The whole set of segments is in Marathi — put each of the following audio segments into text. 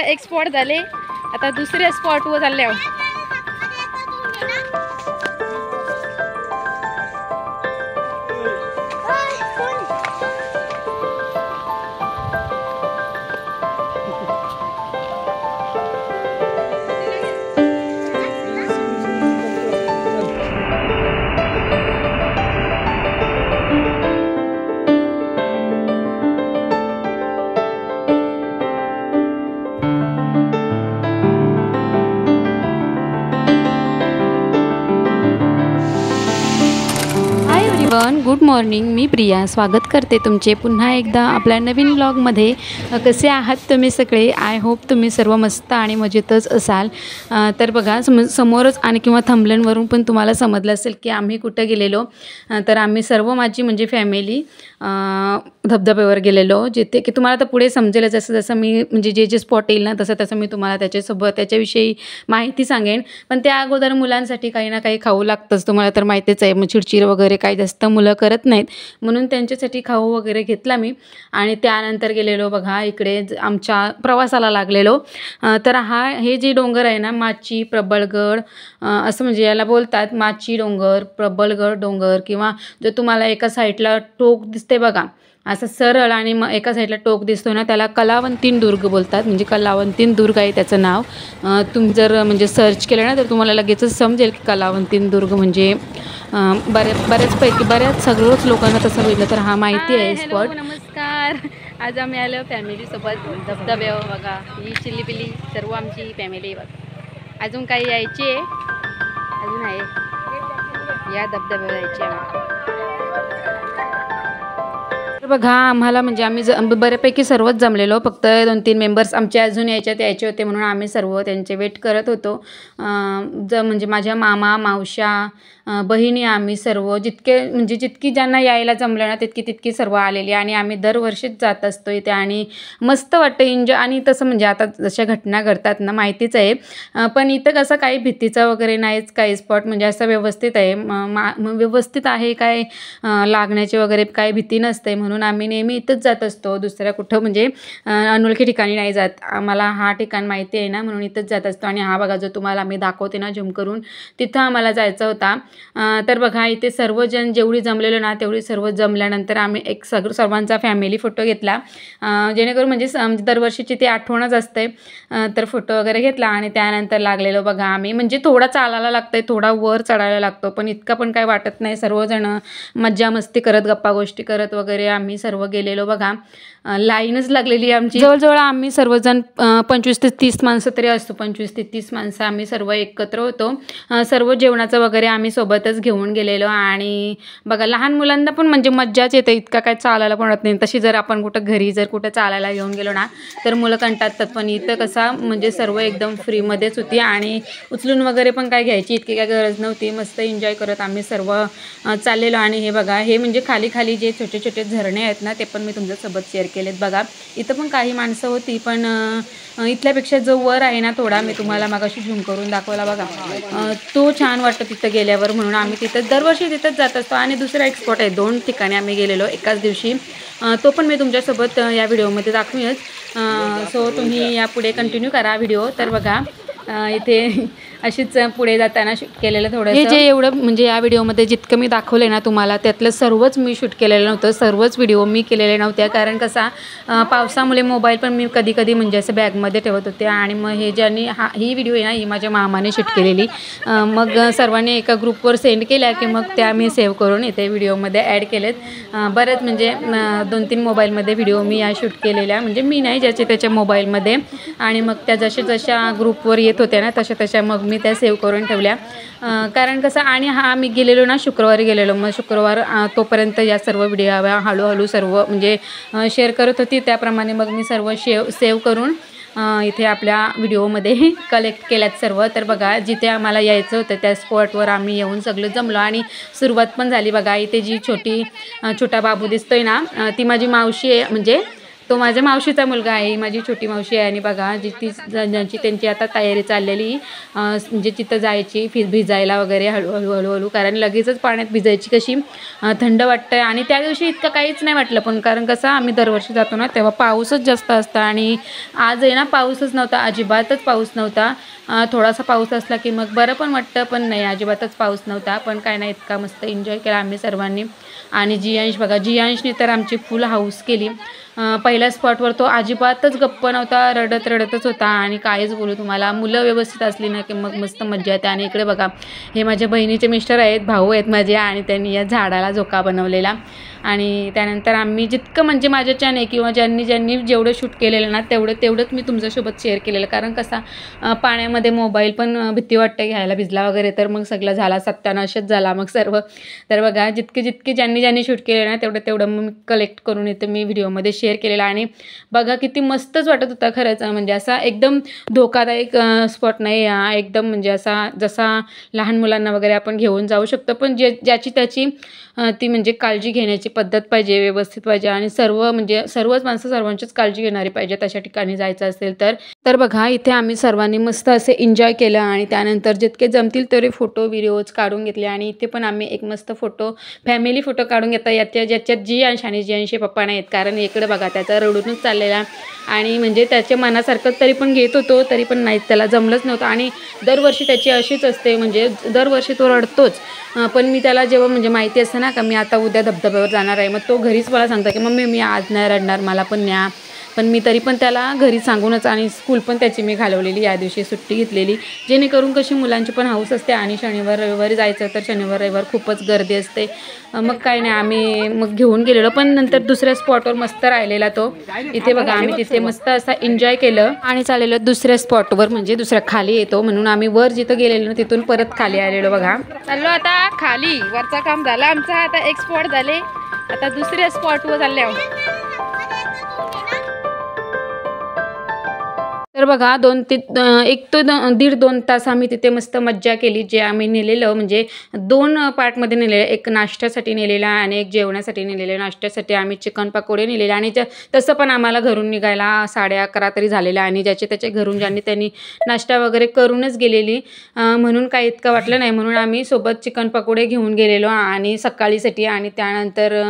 एक स्पॉट झाले, आता दुसऱ्या स्पॉटवर चालले आहोत. गुड मॉर्निंग, मी प्रिया स्वागत करते तुमचे पुन्हा एकदा आपल्या नवीन ब्लॉगमध्ये. कसे आहात तुम्ही सगळे? आय होप तुम्ही सर्व मस्त आणि मजेतच असाल. तर बघा समोरच आणि किंवा थंबनेलवरून पण तुम्हाला समजलं असेल की आम्ही कुठं गेलेलो. तर आम्ही सर्व माझी म्हणजे फॅमिली धबधब्यावर गेलेलो, जिथे की तुम्हाला तर पुढे समजेल. जसं जसं मी म्हणजे जे जे स्पॉट येईल ना तसं तसं मी तुम्हाला त्याच्याविषयी माहिती सांगेन. पण त्या अगोदर मुलांसाठी काही ना काही खाऊ लागतंच, तुम्हाला तर माहितीच आहे. मग चिडचिड वगैरे काही जास्त मुलं करत नाहीत, म्हणून त्यांच्यासाठी खाऊ वगैरे घेतला मी. आणि त्यानंतर गेलेलो बघा इकडे आमच्या प्रवासाला लागलेलो. तर हे जे डोंगर आहे ना, माची प्रबळगड असं म्हणजे याला बोलतात. माची डोंगर, प्रबळगड डोंगर, किंवा जो तुम्हाला एका साईडला टोक दिसते बघा असं सरळ, आणि मग एका साईडला टोक दिसतो ना, त्याला कलावंतीन दुर्ग बोलतात. म्हणजे कलावंतीन दुर्ग आहे त्याचं नाव. तुम्ही जर म्हणजे सर्च केलं ना तर तुम्हाला लगेचच समजेल की कलावंतीन दुर्ग म्हणजे बऱ्याच सगळ्याच लोकांना तसं बघितलं तर हा माहिती आहे स्पॉट. नमस्कार, आज आम्ही आलो फॅमिलीसोबत धबधब्यावर. बघा ही चिल्ली पिल्ली सर्व आमची फॅमिली बघा. अजून काही यायची आहे, अजून आहे या धबधब्यावर यायची आम्हाला. बघा आम्हाला म्हणजे आम्ही बऱ्यापैकी सर्वच जमलेलो, फक्त 2-3 मेंबर्स आमचे अजून यायचे होते, म्हणून आम्ही सर्व त्यांचे वेट करत होतो. म्हणजे माझ्या मामा मावश्या बहिणी आम्ही सर्व जितकी ज्यांना यायला जमलं ना तितकी सर्व आलेली. आणि आम्ही दरवर्षीच जात असतो इथे आणि मस्त वाटतं एन्जॉय. आणि तसं म्हणजे आता जशा घटना घडतात ना माहितीच आहे, पण इथं कसं काही भीतीचं वगैरे नाहीच. काही स्पॉट म्हणजे असं व्यवस्थित आहे, व्यवस्थित आहे, काय लागण्याची वगैरे काही भीती नसते. म्हणून आम्ही नेहमी इथंच जात असतो, दुसऱ्या कुठं म्हणजे अनोळखी ठिकाणी नाही जात. आम्हाला हा ठिकाण माहिती आहे ना, म्हणून इथंच जात असतो. आणि हा बघा जो तुम्हाला आम्ही दाखवते ना झूम करून, तिथं आम्हाला जायचं होता. तर बघा इथे सर्वजण जेवढी जमलेलो ना तेवढी सर्व जमल्यानंतर आम्ही एक सर्वांचा फॅमिली फोटो घेतला, जेणेकरून म्हणजे दरवर्षीची ती आठवणच असते. तर फोटो वगैरे घेतला आणि त्यानंतर लागलेलो बघा आम्ही. म्हणजे थोडा चालायला लागतंय, थोडा वर चढायला लागतो, पण इतका पण काय वाटत नाही. सर्वजण मज्जा मस्ती करत गप्पा गोष्टी करत वगैरे आम्ही सर्व गेलेलो बघा. लाईनच लागलेली आमची. जवळजवळ आम्ही सर्वजण 25 ते 30 माणसं तरी असतो. 25 ते 30 माणसं आम्ही सर्व एकत्र होतो. सर्व जेवणाचं वगैरे आम्ही सोबतच घेऊन गेलेलो. आणि बघा लहान मुलांना पण म्हणजे मज्जाच येते, इतका काय चालायला पण नाही. तशी जर आपण घरी कुठं चालायला घेऊन गेलो ना तर मुलं कंटाळतात, पण इथं कसा म्हणजे सर्व एकदम फ्रीमध्येच होती आणि उचलून वगैरे पण काय घ्यायची इतकी काय गरज नव्हती. मस्त एन्जॉय करत आम्ही सर्व चाललेलो. आणि हे बघा हे म्हणजे खाली जे छोटे छोटे झरणे आहेत ना ते पण मी तुमच्यासोबत शेअर केलेत बघा. इथं पण काही माणसं होती, पण इथल्यापेक्षा जो वर आहे ना थोडा, मी तुम्हाला मगाशी झूम करून दाखवला बघा, तो छान वाटतं तिथं गेल्यावर. म्हणून आम्ही तिथं दरवर्षी तिथंच जात असतो. आणि दुसरा एक स्पॉट आहे, 2 ठिकाणी आम्ही गेलेलो एकाच दिवशी, तो पण मी तुमच्यासोबत या व्हिडिओमध्ये दाखवेनच. सो तुम्ही यापुढे कंटिन्यू करा व्हिडिओ. तर बघा इथे अशीच पुढे जाताना शूट केलेलं थोडंसं. हे जे एवढं म्हणजे या व्हिडिओमध्ये जितकं मी दाखवलं ना तुम्हाला, त्यातलं सर्वच मी शूट केलेलं नव्हतं, सर्वच व्हिडिओ मी केलेले नव्हत्या. कारण कसा पावसामुळे मोबाईल पण मी कधी म्हणजे असं बॅगमध्ये ठेवत होते. आणि मग हे ज्यांनी ही व्हिडिओ आहे ना ही माझ्या मामाने शूट केलेली. मग सर्वांनी एका ग्रुपवर सेंड केल्या की मग त्या मी सेव्ह करून इथे व्हिडिओमध्ये ॲड केलेत. बरंच म्हणजे 2-3 मोबाईलमध्ये व्हिडिओ मी या शूट केलेल्या, म्हणजे मी नाही त्याच्या मोबाईलमध्ये. आणि मग त्या जशा ग्रुपवर येत होत्या ना तशा मग मी त्या सेव्ह करून ठेवल्या. कारण कसं, आणि आम्ही गेलेलो ना शुक्रवारी गेलेलो, मग शुक्रवार तोपर्यंत या सर्व व्हिडिओ हळूहळू सर्व म्हणजे शेअर करत होती. त्याप्रमाणे मग मी सर्व सेव्ह करून इथे आपल्या व्हिडिओमध्ये कलेक्ट केल्यात सर्व. तर बघा जिथे आम्हाला यायचं होतं त्या स्पॉटवर आम्ही येऊन सगळं जमलो आणि सुरुवात पण झाली बघा. इथे जी छोटा बाबू दिसतोय ना ती माझी मावशी आहे, म्हणजे तो माझ्या मावशीचा मुलगा आहे, माझी छोटी मावशी आहे. आणि बघा ज्यांची त्यांची आता तयारी चाललेली म्हणजे तिथं जायची भिजायला वगैरे हळूहळू कारण लगेचच पाण्यात भिजायची कशी थंड वाटतं. आणि त्या दिवशी इतकं काहीच नाही वाटलं, पण कारण कसं आम्ही दरवर्षी जातो ना तेव्हा पाऊसच जास्त असतं आणि आज आहे ना पाऊसच नव्हता, अजिबातच पाऊस नव्हता. थोडासा पाऊस असला की मग बरं पण वाटतं, पण नाही अजिबातच पाऊस नव्हता. पण काय नाही, इतका मस्त एन्जॉय केला आम्ही सर्वांनी. आणि जियांश बघा, जियांशने तर आमची फुल हाऊस केली. पहिल्या स्पॉटवर तो अजिबातच गप्प नव्हता, रडतच होता. आणि काहीच बोलू तुम्हाला, मुलं व्यवस्थित असली ना की मग मस्त मज्जा येते. आणि इकडे बघा, हे माझ्या बहिणीचे मिस्टर आहेत, भाऊ आहेत माझे, आणि त्यांनी या झाडाला झोका बनवलेला. आणि त्यानंतर आम्ही जितकं म्हणजे माझ्याच्याने किंवा ज्यांनी जेवढं शूट केलेलं ना तेवढंच मी तुमच्यासोबत शेअर केलेलं. कारण कसा पाण्यामध्ये मोबाईल पण भीती वाटते घ्यायला, भिजला वगैरे तर मग सगळं झाला, सत्यानाशच झाला मग सर्व. तर बघा, जितके ज्यांनी शूट केले ना तेवढं मग मी कलेक्ट करून इथं मी व्हिडिओमध्ये शेअर केलेला. आणि बघा किती मस्तच वाटत होता खरंच. म्हणजे असा एकदम धोकादायक स्पॉट नाही, एकदम म्हणजे असा जसा लहान मुलांना वगैरे आपण घेऊन जाऊ शकतो, पण ज्याची त्याची ती म्हणजे काळजी घेण्याची पद्धत पाहिजे, व्यवस्थित पाहिजे. आणि म्हणजे सर्वच माणसं सर्वांचीच काळजी घेणारी पाहिजे अशा ठिकाणी जायचं असेल तर बघा, इथे आम्ही सर्वांनी मस्त असे एन्जॉय केलं. आणि त्यानंतर जितके जमतील तेवढे फोटो व्हिडिओज काढून घेतले. आणि इथे पण आम्ही एक मस्त फॅमिली फोटो काढून घेता ज्याच्यात जियांश आणि जियांशचे पप्पा नाहीत. कारण इकडे बघा त्याचा रडूनच चाललेला. आणि म्हणजे त्याच्या मनासारखं तरी पण घेत होतो, तरी पण नाही, त्याला जमलंच नव्हतं. आणि दरवर्षी त्याची अशीच असते, म्हणजे दरवर्षी तो रडतोच. पण मी त्याला जेव्हा म्हणजे माहिती असतं ना का मी आता उद्या धबधब्यावर जाणार आहे, मग तो घरीच मला सांगता की मम्मी मी आज नाही रडणार, मला पण न्या. पण मी तरी पण त्याला घरी सांगूनच, आणि स्कूल पण त्याची मी घालवलेली, या दिवशी सुट्टी घेतलेली, जेणेकरून कशी मुलांची पण हाऊस असते. आणि शनिवार रविवारी जायचं तर शनिवार रविवार खूपच गर्दी असते. मग काय नाही, आम्ही मग घेऊन गेलेलो. पण नंतर दुसऱ्या स्पॉटवर मस्त राहिलेला तो. इथे बघा, आम्ही तिथे मस्त असा एन्जॉय केलं आणि चाललेलो दुसऱ्या स्पॉटवर, म्हणजे दुसऱ्या खाली येतो म्हणून आम्ही वर जिथं गेलेलो ना तिथून परत खाली आलेलो. बघा, चाललो आता खाली, वरचा काम झाला आमचा, आता एक स्पॉट झाले, आता दुसऱ्या स्पॉटवर चालले आहोत. तर बघा, 1 ते 1.5-2 तास आम्ही तिथे मस्त मज्जा केली. जे आम्ही नेलेलं म्हणजे 2 पार्टमध्ये नेलेलं, एक नाश्त्यासाठी नेलेला आणि एक जेवणासाठी नेलेलं. नाश्त्यासाठी आम्ही चिकन पकोडे नेलेले. आणि तसं पण आम्हाला घरून निघायला 11:30 तरी झालेलं. आणि त्याच्या घरून त्यांनी नाश्ता वगैरे करूनच गेलेली, म्हणून काही इतकं वाटलं नाही. म्हणून आम्ही सोबत चिकन पकोडे घेऊन गेलेलो आणि सकाळीसाठी. आणि त्यानंतर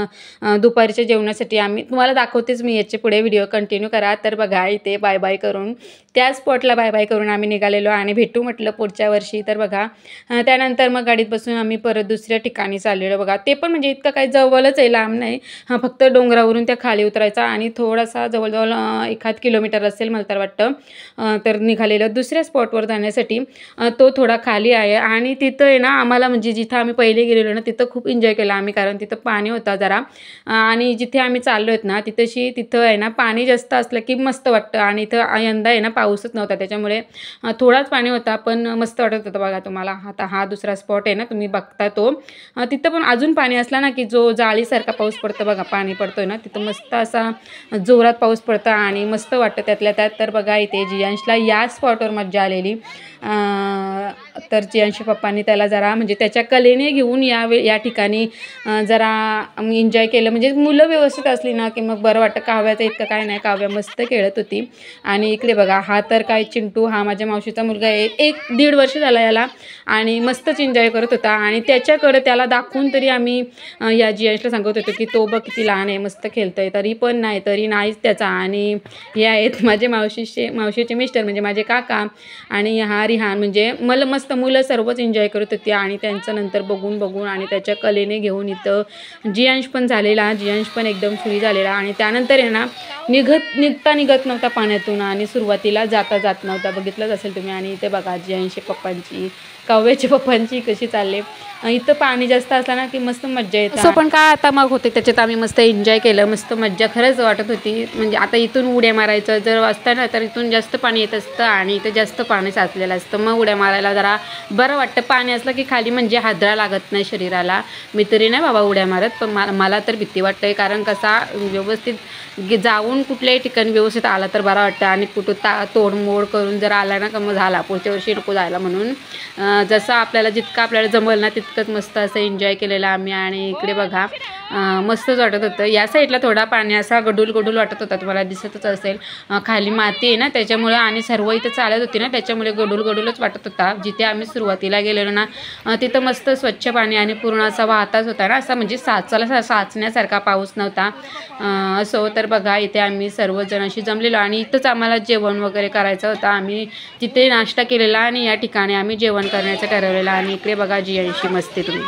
दुपारच्या जेवणासाठी आम्ही तुम्हाला दाखवतेच मी, याच्या पुढे व्हिडिओ कंटिन्यू करा. तर बघा, इथे बाय बाय करून त्या स्पॉटला बाय बाय करून आम्ही निघालेलो आणि भेटू म्हटलं पुढच्या वर्षी. तर बघा, त्यानंतर मग गाडीत बसून आम्ही परत दुसऱ्या ठिकाणी चाललेलो. बघा, ते पण म्हणजे इतकं काही जवळच आहे, लांब नाही. फक्त डोंगरावरून त्या खाली उतरायचा आणि थोडासा जवळजवळ 1 किलोमीटर असेल मला तर वाटतं. तर निघालेलं दुसऱ्या स्पॉटवर जाण्यासाठी. तो थोडा खाली आहे. आणि तिथं आहे ना आम्हाला, म्हणजे जिथं आम्ही पहिले गेलेलो ना तिथं खूप एन्जॉय केला आम्ही, कारण तिथं पाणी होता जरा. आणि जिथे आम्ही चाललो आहेत ना तिथं आहे ना पाणी जास्त असलं की मस्त वाटतं. आणि इथं यंदा आहे ना पाऊसच नव्हता, त्याच्यामुळे थोडाच पाणी होता, पण मस्त वाटत होतं. बघा तुम्हाला आता हा दुसरा स्पॉट आहे ना, तुम्ही बघता तो, तिथं पण अजून पाणी असला ना की जो जाळीसारखा पाऊस पडतो बघा, पाणी पडतोय ना तिथं मस्त असा जोरात पाऊस पडतो आणि मस्त वाटतं त्यातल्या त्यात. तर बघा, इथे जियांशला या स्पॉटवर मज्जा आलेली. तर जियांशच्या पप्पांनी त्याला जरा म्हणजे त्याच्या कलेने घेऊन या ठिकाणी जरा एन्जॉय केलं. म्हणजे मुलं व्यवस्थित असली ना की मग बरं वाटतं. काव्याचं इतकं काय नाही, काव्या मस्त खेळत होती. आणि इकडे बघा, हा तर काय चिंटू, हा माझ्या मावशीचा मुलगा आहे, 1-1.5 वर्ष झाला याला, आणि मस्तच एन्जॉय करत होता. आणि त्याच्याकडे त्याला दाखवून तरी आम्ही या जियांशला सांगत होतो की तो बघ किती लहान आहे, मस्त खेळतोय, तरी नाहीच त्याचा. आणि हे आहेत माझे मावशीचे मिस्टर म्हणजे माझे काका, आणि हा रिहान, म्हणजे मला मस्त मुलं सर्वच एन्जॉय करत होती. आणि त्यांचं नंतर बघून आणि त्याच्या कलेने घेऊन इथं जियांश पण झालेला, जियांश पण एकदम फ्री झालेला. आणि त्यानंतर आहे ना निघत नव्हता पाण्यातून, आणि सुरुवातीला जात नव्हता, बघितलंच असेल तुम्ही. आणि इथे बघा जियांशच्या पप्पांची, काव्याच्या पप्पांची कशी चालले. इथं पाणी जास्त असला ना की मस्त मज्जा येते. असं पण काय आता मग होते, त्याच्यात आम्ही मस्त एन्जॉय केलं, मस्त मज्जा खरंच वाटत होती. म्हणजे आता इथून उड्या मारायचं जर असतं ना तर इथून जास्त पाणी येत असतं आणि इथं जास्त पाणी साचलेलं असतं, मग उड्या मारायला जरा बरं वाटतं. पाणी असलं की खाली म्हणजे हादरा लागत नाही शरीराला. मी तरी नाही बाबा उड्या मारत, पण मला तर भीती वाटते, कारण कसा व्यवस्थित जाऊन कुठल्याही ठिकाणी व्यवस्थित आला तर बरा वाटतं. आणि कुठं तोडमोड करून जर आला ना का मग झाला, पुढच्या वर्षी नको जायला. म्हणून जसं जितकं आपल्याला जमल ना तितकंच मस्त असं एन्जॉय केलेलं आम्ही. आणि इकडे बघा, मस्तच वाटत होतं। या साईडला थोडा पाणी असा गडूल गडूल वाटत होता, तुम्हाला दिसतच असेल, खाली माती आहे ना त्याच्यामुळे आणि सर्व इथं चालत होती ना त्याच्यामुळे गडूल गडूलच वाटत होता। जिथे आम्ही सुरुवातीला गेलेलो ना तिथं मस्त स्वच्छ पाणी आणि पूर्ण असा वाहताच होता ना, असा म्हणजे साचण्यासारखा पाऊस नव्हता। असो तर बघा इथे आम्ही सर्वजण अशी जमलेलो आणि इथंच आम्हाला जेवण वगैरे करायचं होतं। आम्ही तिथे नाश्ता केलेला आणि या ठिकाणी आम्ही जेवण करण्याचं ठरवलेलं। आणि इकडे बघा जियांशी मस्ती तुम्ही।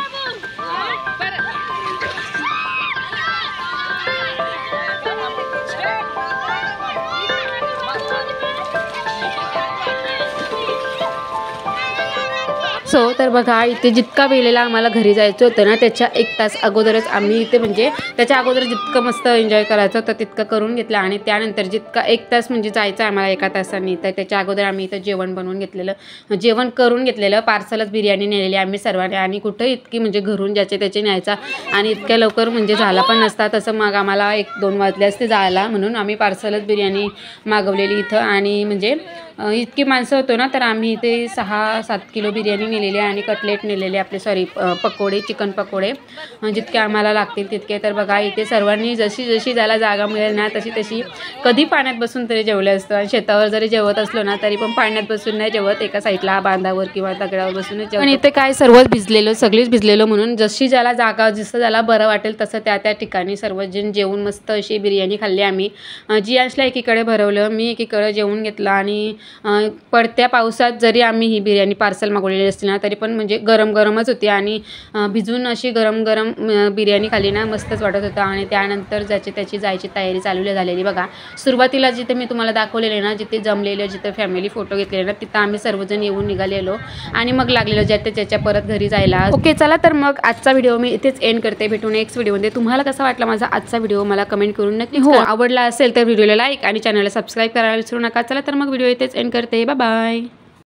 सो तर बघा इथे जितका वेळेला आम्हाला घरी जायचं होतं ना त्याच्या 1 तास अगोदरच आम्ही इथे म्हणजे त्याच्या अगोदर जितकं मस्त एन्जॉय करायचं होतं तितकं करून घेतलं आणि त्यानंतर जितका 1 तास म्हणजे जायचं आम्हाला 1 तासांनी, तर त्याच्या अगोदर आम्ही इथं जेवण बनवून घेतलेलं, जेवण करून घेतलेलं। पार्सलच बिर्याणी नेलेली आम्ही सर्वांनी आणि कुठं इतकी म्हणजे घरून ज्याचे त्याचे न्यायचा आणि इतक्या लवकर म्हणजे झाला पण नसता तसं, मग आम्हाला 1-2 वाजले असते जायला, म्हणून आम्ही पार्सलच बिर्याणी मागवलेली इथं। आणि म्हणजे इतकी माणसं होतो ना तर आम्ही इथे 6-7 किलो बिर्याणी नेलेली आणि कटलेट नेलेले आपले पकोडे, चिकन पकोडे जितके आम्हाला लागतील तितके। तर बघा इथे सर्वांनी जशी जशी ज्याला जागा मिळेल ना तशी तशी कधी पाण्यात बसून तरी जेवले असतो आणि शेतावर जरी जेवत असलो ना तरी पण पाण्यात बसून नाही जेवत, एका साईडला बांधावर किंवा दगडावर बसूनच जेवत। आणि इथे काय सर्वच भिजलेलो, सगळीच भिजलेलो, म्हणून जशी ज्याला जागा जसं ज्याला बरं वाटेल तसं त्या ठिकाणी सर्वजण जेवून मस्त अशी बिर्याणी खाल्ली आम्ही। जियांशला एकीकडे भरवलं, मी एकीकडे जेवून घेतलं आणि पडत्या पावसात जरी आम्ही ही बिर्याणी पार्सल मागवलेली असते ना तरी पण म्हणजे गरम गरमच होती आणि भिजून अशी गरम गरम बिर्याणी खाली ना मस्तच वाटत होतं। आणि त्यानंतर त्याची जायची तयारी चालू झालेली बघा। सुरुवातीला जिथे मी तुम्हाला दाखवलेले ना जिथे जमलेलं, जिथे फॅमिली फोटो घेतलेले ना तिथं आम्ही सर्वजण येऊन निघालेलो आणि मग लागलेलो ज्याच्या परत घरी जायला। ओके चला तर मग आजचा व्हिडिओ मी इथेच एंड करते, भेटू नेक्स्ट व्हिडिओमध्ये। तुम्हाला कसा वाटला माझा आजचा व्हिडिओ मला कमेंट करून नक्की हो, आवडला असेल तर व्हिडिओला लाईक आणि चॅनलला सबस्क्राईब करायला विसरू नका। चला तर मग व्हिडिओ इथेच एंड करते, बाय बाय।